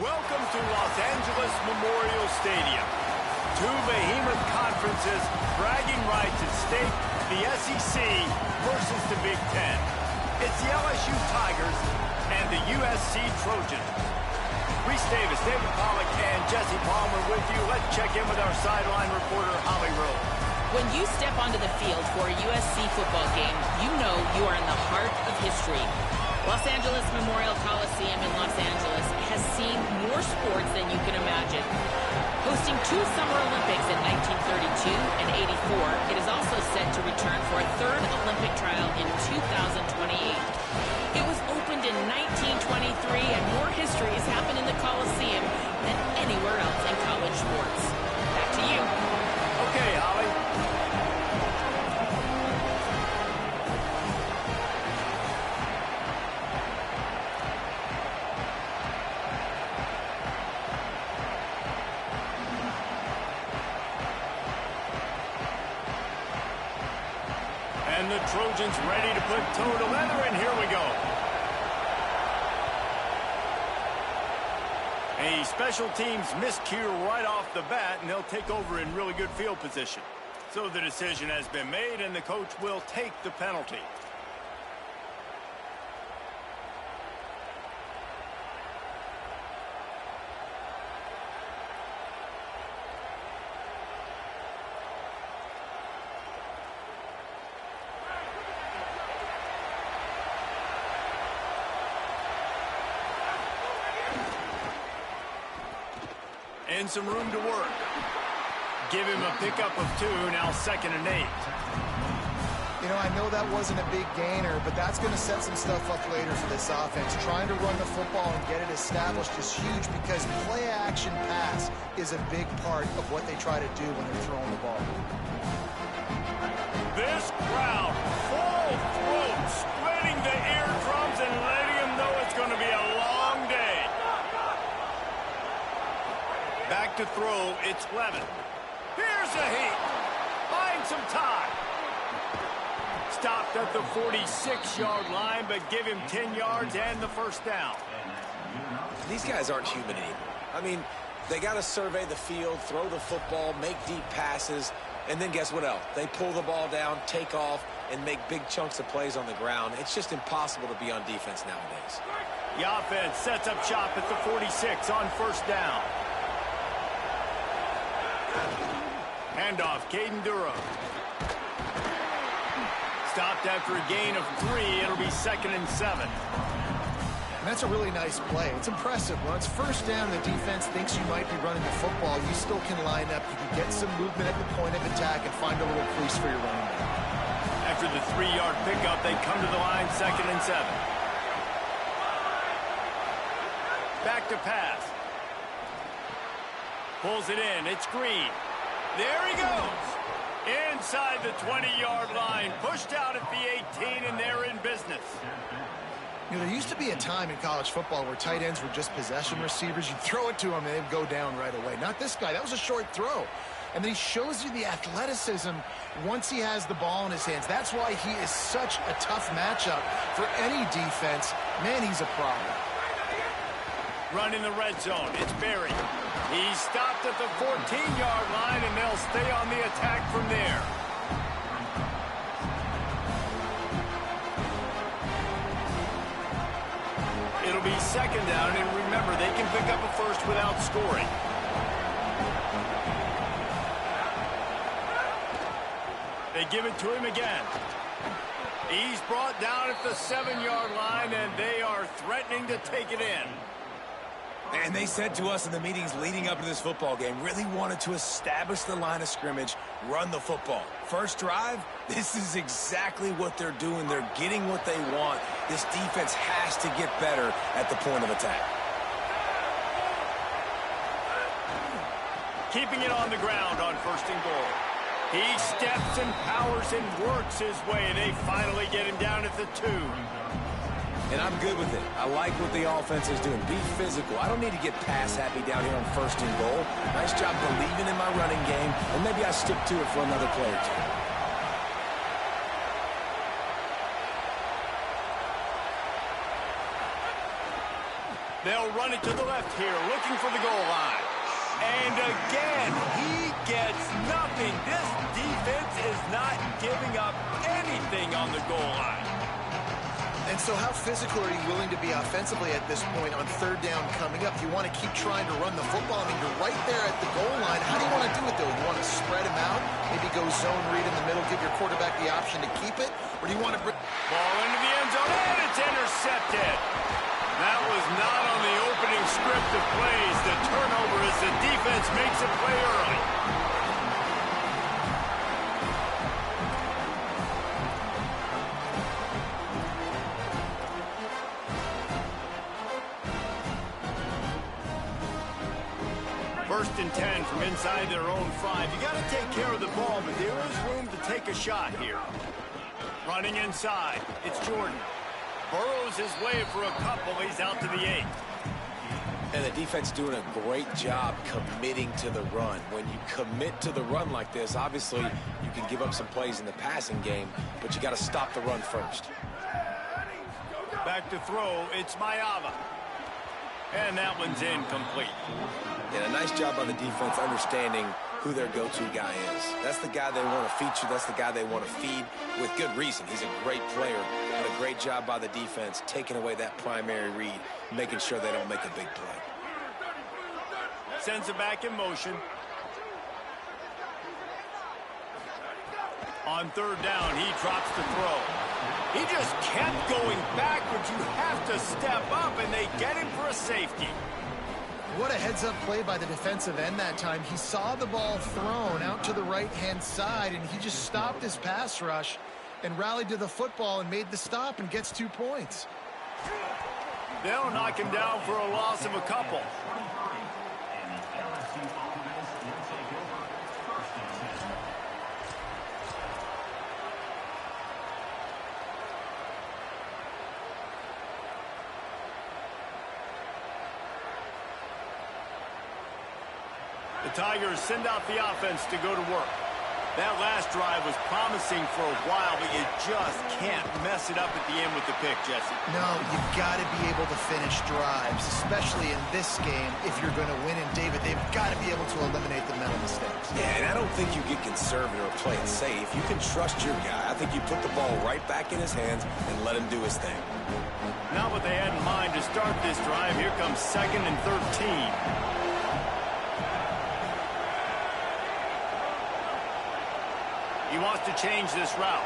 Welcome to Los Angeles Memorial Stadium. Two behemoth conferences, bragging rights at stake, the SEC versus the Big Ten. It's the LSU Tigers and the USC Trojans. Reese Davis, David Pollack, and Jesse Palmer with you. Let's check in with our sideline reporter, Holly Rowe. When you step onto the field for a USC football game, you know you are in the heart of history. Los Angeles Memorial Coliseum in Los Angeles has seen more sports than you can imagine. Hosting two Summer Olympics in 1932 and 84, it is also set to return for a third Olympic trial in 2028. It was opened in 1923, and more history has happened in the Coliseum than anywhere else in college sports. Back to you. Okay, Holly. And the Trojans ready to put toe to leather, and here we go. A special teams miscue right off the bat, and they'll take over in really good field position. So the decision has been made, and the coach will take the penalty. And some room to work. Give him a pickup of 2, now 2nd and 8. You know, I know that wasn't a big gainer, but that's going to set some stuff up later for this offense. Trying to run the football and get it established is huge because play-action pass is a big part of what they try to do when they're throwing the ball. This crowd, full throat, splitting the eardrums and letting them know it's going to be a long day. Back to throw, it's Levin. Here's a heat. Buying some time. Stopped at the 46-yard line, but give him 10 yards and the first down. These guys aren't human anymore. I mean, they got to survey the field, throw the football, make deep passes, and then guess what else? They pull the ball down, take off, and make big chunks of plays on the ground. It's just impossible to be on defense nowadays. The offense sets up shop at the 46 on first down. Handoff, Caden Durham. Stopped after a gain of 3. It'll be 2nd and 7. And that's a really nice play. It's impressive. When it's first down, the defense thinks you might be running the football. You still can line up. You can get some movement at the point of attack and find a little crease for your running back. After the 3-yard pickup, they come to the line, 2nd and 7. Back to pass. Pulls it in. It's Green. There he goes. Inside the 20-yard line. Pushed out at the 18, and they're in business. You know, there used to be a time in college football where tight ends were just possession receivers. You'd throw it to them, and they'd go down right away. Not this guy. That was a short throw. And then he shows you the athleticism once he has the ball in his hands. That's why he is such a tough matchup for any defense. Man, he's a problem. Run in the red zone. It's Berry. He's stopped at the 14-yard line, and they'll stay on the attack from there. It'll be 2nd down, and remember, they can pick up a first without scoring. They give it to him again. He's brought down at the 7-yard line, and they are threatening to take it in. And they said to us in the meetings leading up to this football game, really wanted to establish the line of scrimmage, run the football. First drive, this is exactly what they're doing. They're getting what they want. This defense has to get better at the point of attack. Keeping it on the ground on 1st and goal. He steps and powers and works his way. They finally get him down at the 2. And I'm good with it. I like what the offense is doing. Be physical. I don't need to get pass happy down here on 1st and goal. Nice job believing in my running game, and maybe I stick to it for another play or 2. They'll run it to the left here, looking for the goal line. And again, he gets nothing. This defense is not giving up anything on the goal line. And so how physical are you willing to be offensively at this point on third down coming up? You want to keep trying to run the football. I mean, you're right there at the goal line. How do you want to do it, though? You want to spread him out, maybe go zone read in the middle, give your quarterback the option to keep it? Or do you want to bring... Ball into the end zone, and it's intercepted. That was not on the opening script of plays. The turnover as the defense makes a play early. First and 10 from inside their own 5. You got to take care of the ball, but there is room to take a shot here. Running inside, it's Jordan. Burrows his way for a couple. He's out to the 8. And the defense doing a great job committing to the run. When you commit to the run like this, obviously you can give up some plays in the passing game, but you got to stop the run first. Back to throw, it's Mayava. And that one's incomplete. And a nice job by the defense understanding who their go-to guy is. That's the guy they want to feature. That's the guy they want to feed with good reason. He's a great player. But a great job by the defense taking away that primary read, making sure they don't make a big play. Sends it back in motion. On third down, he drops the throw. He just kept going backwards. You have to step up, and they get him for a safety. What a heads-up play by the defensive end that time. He saw the ball thrown out to the right-hand side, and he just stopped his pass rush and rallied to the football and made the stop and gets 2 points. They'll knock him down for a loss of a couple. The Tigers send out the offense to go to work. That last drive was promising for a while, but you just can't mess it up at the end with the pick, Jesse. No, you've got to be able to finish drives, especially in this game if you're going to win. And, David, they've got to be able to eliminate the mental mistakes. Yeah, and I don't think you get conservative or play it safe. You can trust your guy. I think you put the ball right back in his hands and let him do his thing. Not what they had in mind to start this drive. Here comes 2nd and 13. He wants to change this route.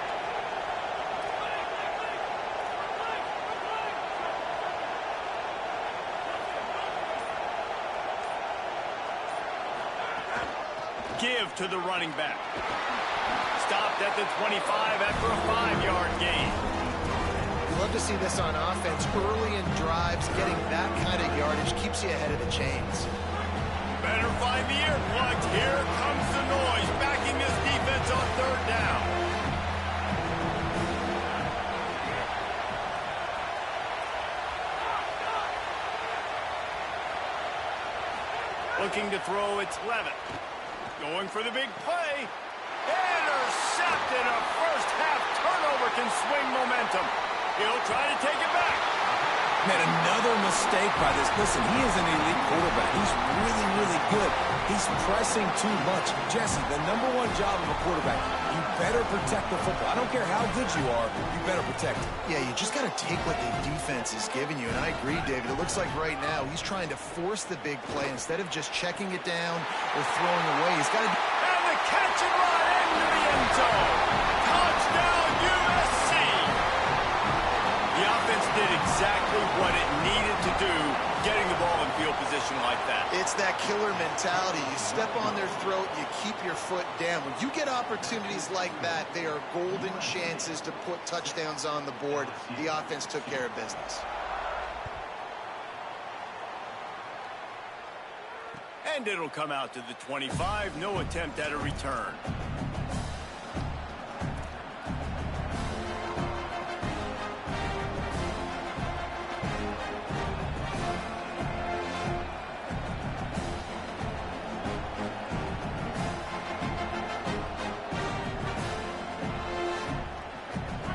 Give to the running back. Stopped at the 25 after a 5-yard gain. You love to see this on offense. Early in drives, getting that kind of yardage keeps you ahead of the chains. Better find the earplugs. Here comes the noise, backing this defense on third down. Looking to throw, it's Levitt. Going for the big play. Intercepted. A first-half turnover can swing momentum. He'll try to take it back. Man, another mistake by this. Listen, he is an elite quarterback. He's really, really good. He's pressing too much. Jesse, the #1 job of a quarterback, you better protect the football. I don't care how good you are, you better protect it. Yeah, you just got to take what the defense is giving you. And I agree, David. It looks like right now he's trying to force the big play instead of just checking it down or throwing away. He's got to... And the catch and run into the end zone. Touchdown, USC. The offense did exactly what it needed to do, getting the ball in field position like that. It's that killer mentality. You step on their throat, you keep your foot down. When you get opportunities like that, they are golden chances to put touchdowns on the board. The offense took care of business. And it'll come out to the 25. No attempt at a return.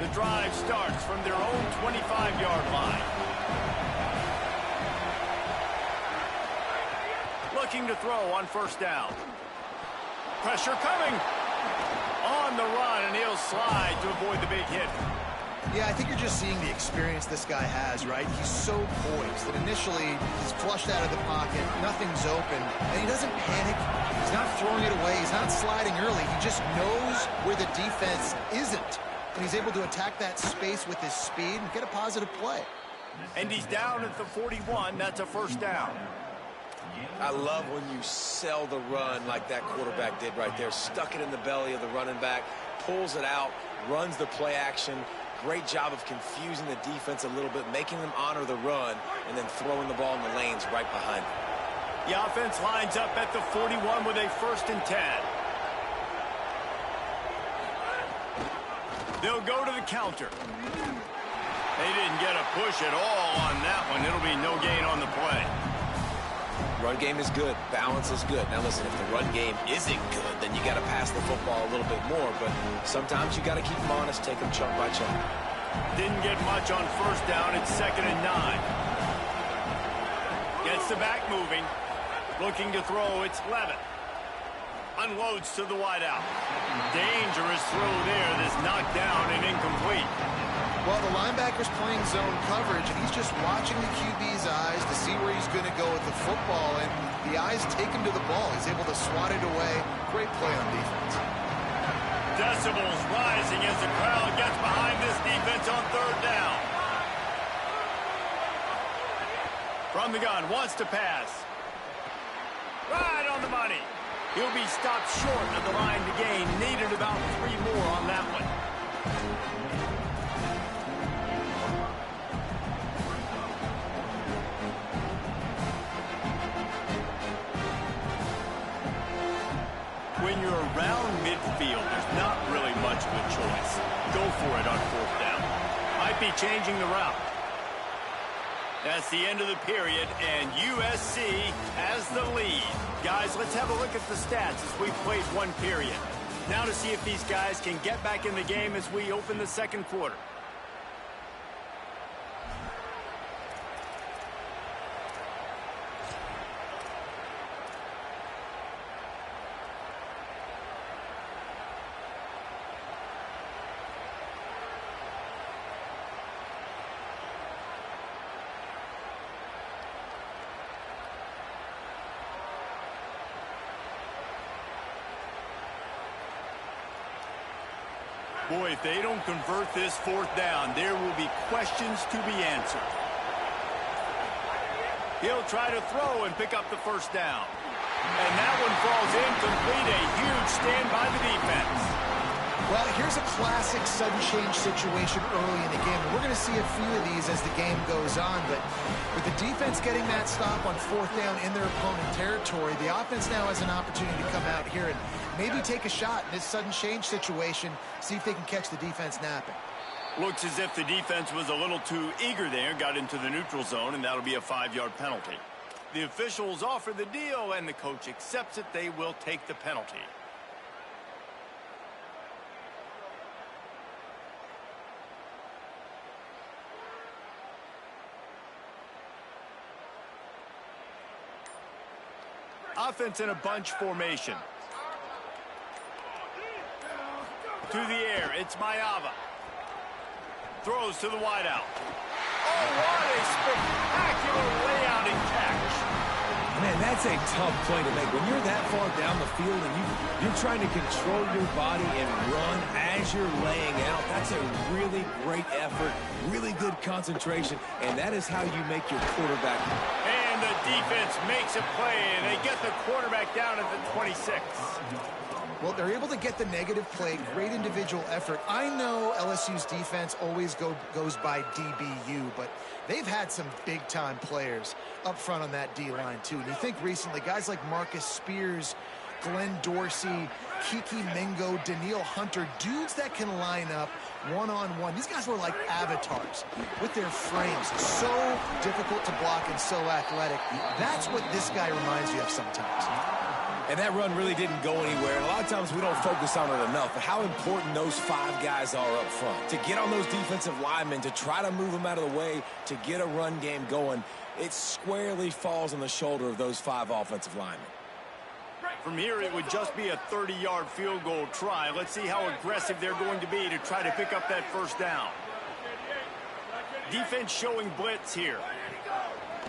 The drive starts from their own 25-yard line. looking to throw on first down. Pressure coming. On the run, and he'll slide to avoid the big hit. Yeah, I think you're just seeing the experience this guy has, right? He's so poised that initially he's flushed out of the pocket, nothing's open, and he doesn't panic. He's not throwing it away. He's not sliding early. He just knows where the defense isn't, and he's able to attack that space with his speed and get a positive play. And he's down at the 41. That's a first down. I love when you sell the run like that quarterback did right there. Stuck it in the belly of the running back, pulls it out, runs the play action. Great job of confusing the defense a little bit, making them honor the run, and then throwing the ball in the lanes right behind them. The offense lines up at the 41 with a 1st and 10. They'll go to the counter. They didn't get a push at all on that one. It'll be no gain on the play. Run game is good. Balance is good. Now, listen, if the run game isn't good, then you got to pass the football a little bit more. But sometimes you got to keep them honest, take them chunk by chunk. Didn't get much on first down. It's 2nd and 9. Gets the back moving. Looking to throw. It's Levitt. Unloads to the wideout. Dangerous throw there. That's knocked down and incomplete. Well, the linebacker's playing zone coverage, and he's just watching the QB's eyes to see where he's going to go with the football, and the eyes take him to the ball. He's able to swat it away. Great play on defense. Decibels rising as the crowd gets behind this defense on 3rd down. From the gun, wants to pass. Right on the money. He'll be stopped short of the line to gain. Needed about 3 more on that one. When you're around midfield, there's not really much of a choice. Go for it on 4th down. Might be changing the route. That's the end of the period, and USC has the lead. Guys, let's have a look at the stats as we've played 1 period. Now to see if these guys can get back in the game as we open the 2nd quarter. Boy, if they don't convert this 4th down, there will be questions to be answered. He'll try to throw and pick up the 1st down. And that one falls incomplete. A huge stand by the defense. Well, here's a classic sudden change situation early in the game. We're going to see a few of these as the game goes on, but with the defense getting that stop on 4th down in their opponent territory, the offense now has an opportunity to come out here and maybe take a shot in this sudden change situation, see if they can catch the defense napping. Looks as if the defense was a little too eager there, got into the neutral zone, and that'll be a 5-yard penalty. The officials offer the deal, and the coach accepts it. They will take the penalty. Offense in a bunch formation. To the air, it's Mayava. Throws to the wideout. Oh, what a spectacular layout and catch. Man, that's a tough play to make. When you're that far down the field and you're trying to control your body and run as you're laying out, that's a really great effort, really good concentration, and that is how you make your quarterback. And the defense makes a play, and they get the quarterback down at the 26. Well, they're able to get the negative play, great individual effort. I know LSU's defense always goes by DBU, but they've had some big-time players up front on that D-line, too. And you think recently, guys like Marcus Spears, Glenn Dorsey, Kiki Mingo, Daniil Hunter, dudes that can line up one-on-one. These guys were like avatars with their frames. So difficult to block and so athletic. That's what this guy reminds you of sometimes. And that run really didn't go anywhere. And a lot of times we don't focus on it enough. But how important those 5 guys are up front. To get on those defensive linemen, to try to move them out of the way, to get a run game going, it squarely falls on the shoulder of those 5 offensive linemen. From here, it would just be a 30-yard field goal try. Let's see how aggressive they're going to be to try to pick up that first down. Defense showing blitz here.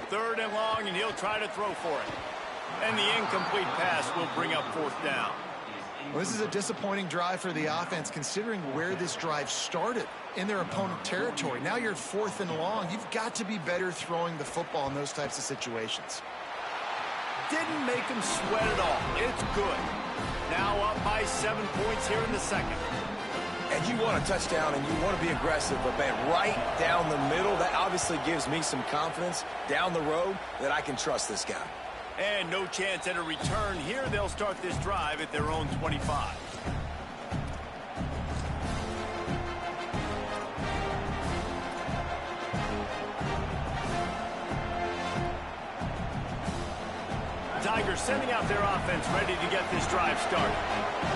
3rd and long, and he'll try to throw for it. And the incomplete pass will bring up 4th down. Well, this is a disappointing drive for the offense, considering where this drive started, in their opponent territory. Now you're 4th and long. You've got to be better throwing the football in those types of situations. Didn't make him sweat at all. It's good. Now up by 7 points here in the second. And you want a touchdown and you want to be aggressive, but man, right down the middle, that obviously gives me some confidence down the road that I can trust this guy. And no chance at a return here. They'll start this drive at their own 25. Tigers sending out their offense ready to get this drive started.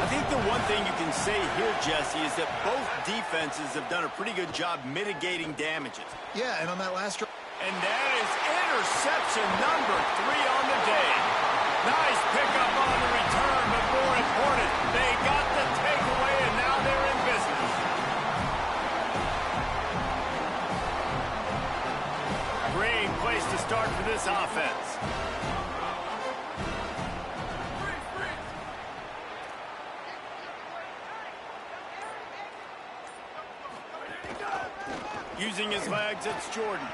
I think the one thing you can say here, Jesse, is that both defenses have done a pretty good job mitigating damages. Yeah, and on that last drive. And that is interception number 3 on the day. Nice pickup on the return, but more important, they got the takeaway, and now they're in business. Great place to start for this offense. Using his legs, it's Jordan.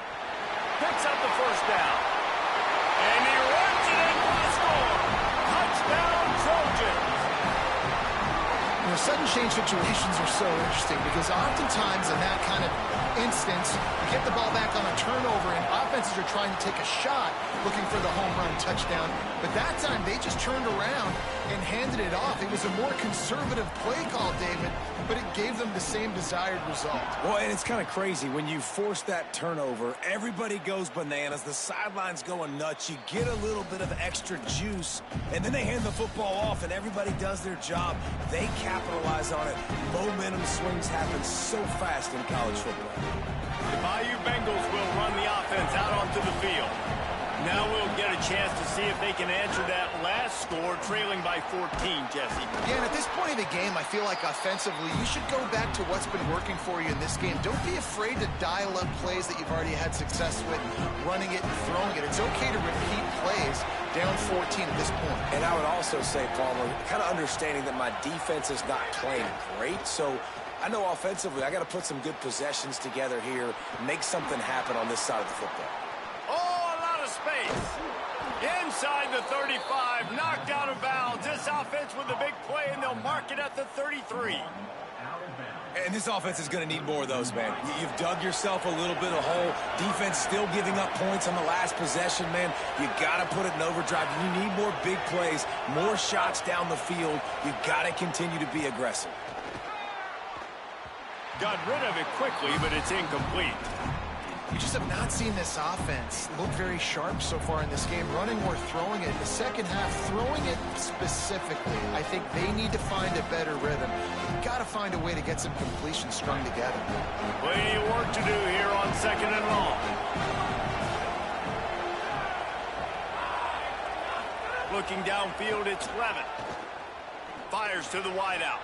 Picks up the first down. And he runs it in for the score. Touchdown, Trojans. You know, sudden change situations are so interesting because oftentimes in that kind of instance, you get the ball back on a turnover and offenses are trying to take a shot looking for the home run touchdown. But that time they just turned around and handed it off. It was a more conservative play call, David, but it gave them the same desired result. Well, and it's kind of crazy. When you force that turnover, everybody goes bananas. The sidelines going nuts. You get a little bit of extra juice, and then they hand the football off, and everybody does their job. They capitalize on it. Momentum swings happen so fast in college football. The Bayou Bengals will run the offense out onto the field. Now we'll get a chance to see if they can answer that last score, trailing by 14, Jesse. Yeah, and at this point of the game, I feel like offensively, you should go back to what's been working for you in this game. Don't be afraid to dial up plays that you've already had success with, running it and throwing it. It's okay to repeat plays down 14 at this point. And I would also say, Palmer, kind of understanding that my defense is not playing great, so I know offensively I got to put some good possessions together here, make something happen on this side of the football. Space. Inside the 35, knocked out of bounds. This offense with a big play, and they'll mark it at the 33. And this offense is going to need more of those, man. You've dug yourself a little bit of hole. Defense still giving up points on the last possession, man. You got to put it in overdrive. You need more big plays, more shots down the field. You got to continue to be aggressive. Got rid of it quickly, but it's incomplete. You just have not seen this offense look very sharp so far in this game, running or throwing it. The second half, throwing it specifically, I think they need to find a better rhythm. You've got to find a way to get some completion strung together. Plenty of work to do here on 2nd and long. Looking downfield, it's Levin. Fires to the wideout.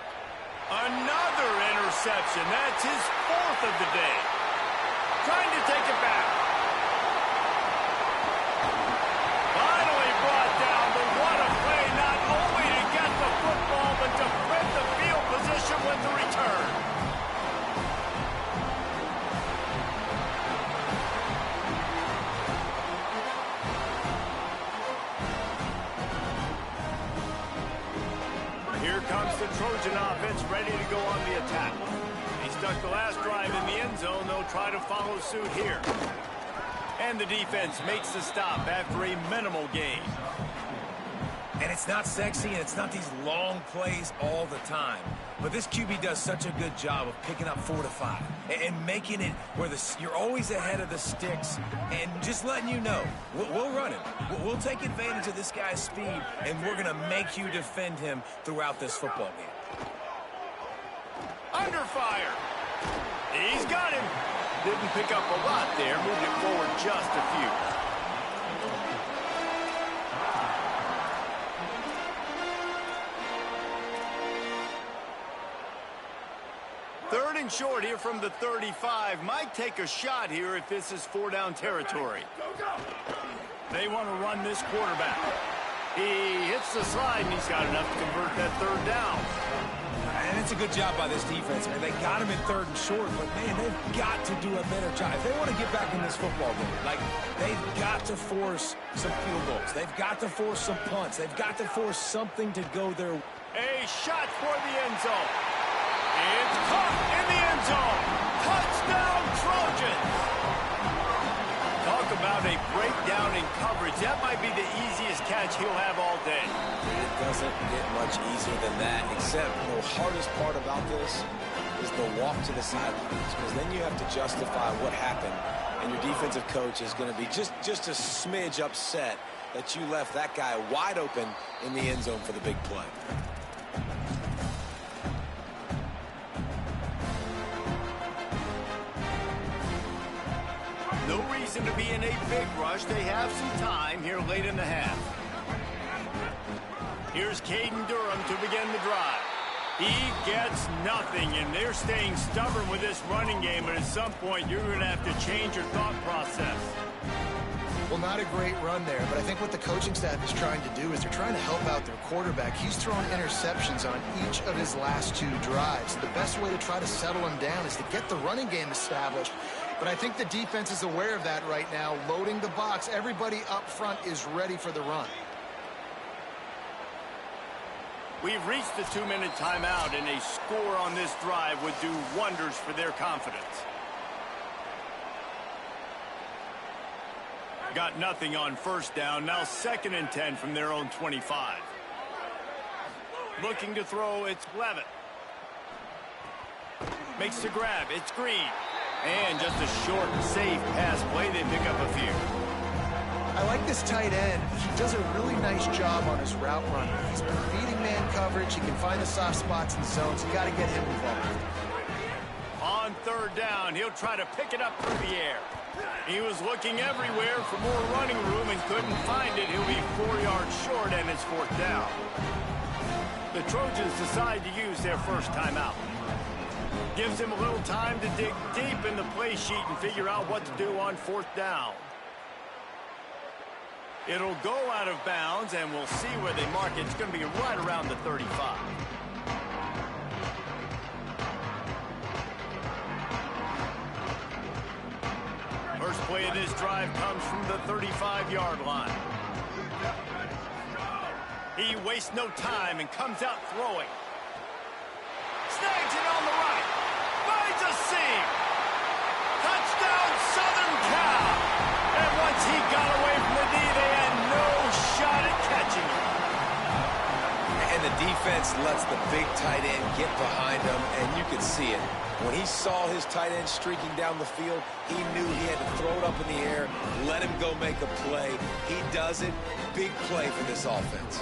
Another interception. That's his 4th of the day. Trying to take it back. Finally brought down, but what a play, not only to get the football, but to print the field position with the return. Here comes the Trojan offense ready to go on the attack. Stuck the last drive in the end zone. They'll try to follow suit here. And the defense makes the stop after a minimal gain. And it's not sexy, and it's not these long plays all the time. But this QB does such a good job of picking up 4 to 5 and making it where you're always ahead of the sticks and just letting you know, we'll run him. We'll take advantage of this guy's speed, and we're going to make you defend him throughout this football game. Under fire. He's got him. Didn't pick up a lot there. Moved it forward just a few. Third and short here from the 35. Might take a shot here if this is 4-down territory. They want to run this quarterback. He hits the slide, and he's got enough to convert that 3rd down. And it's a good job by this defense, man. They got him in 3rd and short, but, man, they've got to do a better job. If they want to get back in this football game, like, they've got to force some field goals. They've got to force some punts. They've got to force something to go their way. A shot for the end zone. It's caught in the end zone. Touchdown, Trojans. Talk about a breakdown in coverage. That might be the easiest catch he'll have all day. It doesn't get much easier than that, except the hardest part about this is the walk to the sidelines, because then you have to justify what happened, and your defensive coach is going to be just a smidge upset that you left that guy wide open in the end zone for the big play. No reason to be in a big rush. They have some time here late in the half. Here's Caden Durham to begin the drive. He gets nothing, and they're staying stubborn with this running game, but at some point you're going to have to change your thought process. Well, not a great run there, but I think what the coaching staff is trying to do is they're trying to help out their quarterback. He's thrown interceptions on each of his last 2 drives. The best way to try to settle him down is to get the running game established. But I think the defense is aware of that right now, loading the box. Everybody up front is ready for the run. We've reached the 2-minute timeout, and a score on this drive would do wonders for their confidence. Got nothing on 1st down. Now 2nd and 10 from their own 25. Looking to throw, it's Levitt. Makes the grab, it's Green. And just a short, safe pass play. They pick up a few. I like this tight end. He does a really nice job on his route running. He's been beating man coverage. He can find the soft spots in zones. You got to get him involved. On 3rd down, he'll try to pick it up through the air. He was looking everywhere for more running room and couldn't find it. He'll be 4 yards short, and it's 4th down. The Trojans decide to use their first timeout. Gives him a little time to dig deep in the play sheet and figure out what to do on 4th down. It'll go out of bounds, and we'll see where they mark it. It's going to be right around the 35. First play of this drive comes from the 35-yard line. He wastes no time and comes out throwing. Snags it on the right. Finds a seam. Touchdown, Southern Cal. And once he got away from the knee, they had no shot at catching him. And the defense lets the big tight end get behind him, and you could see it. When he saw his tight end streaking down the field, he knew he had to throw it up in the air, let him go make a play. He does it. Big play for this offense.